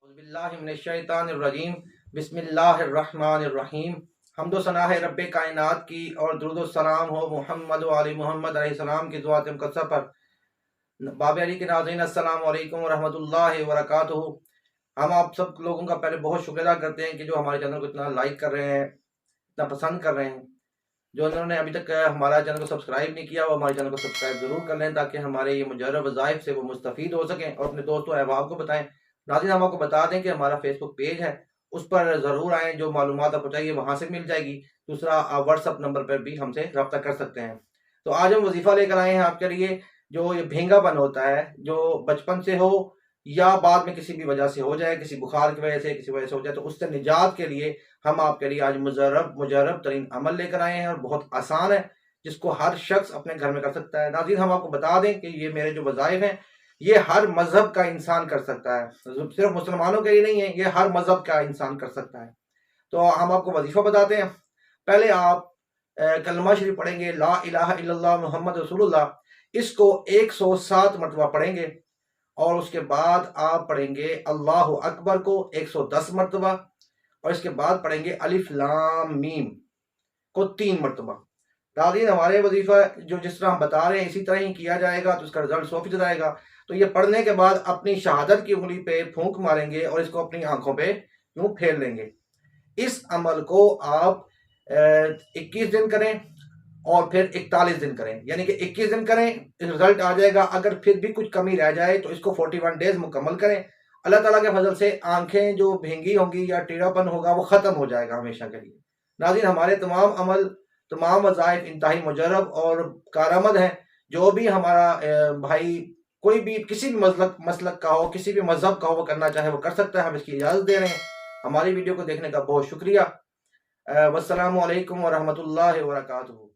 औज़ुबिल्लाहिमिनश्शैतानिर्रजीम बिस्मिल्लाहिर्रहमानिर्रहीम। हम्दो सना है रब्बे कायनात की और दुरूद सलाम हो मोहम्मद व आले मोहम्मद अलैहिस्सलाम की दुआत मुक़द्दसा पर। बाब अली के नाज़रीन अस्सलाम वालेकुम व रहमतुल्लाहि व बरकातुहू। हम आप सब लोगों का पहले बहुत शुक्रिया अदा करते हैं कि जो हमारे चैनल को इतना लाइक कर रहे हैं, इतना पसंद कर रहे हैं। जो उन्होंने अभी तक हमारा चैनल को सब्सक्राइब नहीं किया वो हमारे चैनल को सब्सक्राइब ज़रूर कर लें ताकि हमारे ये मुजर्रब वज़ाइफ से वो मुस्तफ़ीद हो सकें और अपने दोस्तों अहबाब को बताएं। नाज़रीन, हम आपको बता दें कि हमारा फेसबुक पेज है, उस पर ज़रूर आएँ, जो मालूमात आपको चाहिए वहाँ से मिल जाएगी। दूसरा, आप व्हाट्सअप नंबर पर भी हमसे रब्ता कर सकते हैं। तो आज हम वजीफ़ा लेकर आए हैं आपके लिए। जो ये भेंगापन होता है, जो बचपन से हो या बाद में किसी भी वजह से हो जाए, किसी बुखार की वजह से, किसी वजह से हो जाए, तो उससे निजात के लिए हम आपके लिए आज मुजर्रब तरीन अमल लेकर आए हैं और बहुत आसान है, जिसको हर शख्स अपने घर में कर सकता है। नाज़रीन, हम आपको बता दें कि ये मेरे जो वज़ाइफ हैं, ये हर मज़हब का इंसान कर सकता है, सिर्फ मुसलमानों के लिए नहीं है, ये हर मज़हब का इंसान कर सकता है। तो हम आपको वजीफ़ा बताते हैं। पहले आप कलमा शरीफ पढ़ेंगे, ला इलाहा इल्लल्लाह मुहम्मद रसूलुल्लाह। इसको 107 मरतबा पढ़ेंगे और उसके बाद आप पढ़ेंगे अल्लाहु अकबर को 110 मरतबा और इसके बाद पढ़ेंगे अलिफ लाम मीम को 3 मरतबा। नाज़रीन, हमारे वजीफ़ा जो जिस तरह हम बता रहे हैं इसी तरह ही किया जाएगा, तो इसका रिजल्ट 100% आएगा। तो ये पढ़ने के बाद अपनी शहादत की उंगली पे फूंक मारेंगे और इसको अपनी आंखों पे यूं फेर लेंगे। इस अमल को आप 21 दिन करें और फिर 41 दिन करें, यानी कि 21 दिन करें, रिजल्ट आ जाएगा। अगर फिर भी कुछ कमी रह जाए तो इसको 41 डेज मुकम्मल करें। अल्लाह ताला के फजल से आंखें जो भेंगी होंगी या टेढ़ापन होगा वो ख़त्म हो जाएगा हमेशा के लिए। नाज़रीन, हमारे तमाम अमल, तमाम वज़ाइफ इंतहाई मुजर्रब और कारआमद हैं। जो भी हमारा भाई कोई भी किसी भी मसलक का हो, किसी भी मज़हब का हो, वो करना चाहे वो कर सकता है। हम इसकी इजाज़त दे रहे हैं। हमारी वीडियो को देखने का बहुत शुक्रिया। वस्सलामु अलैकुम व रहमतुल्लाहि व बरकातुहू।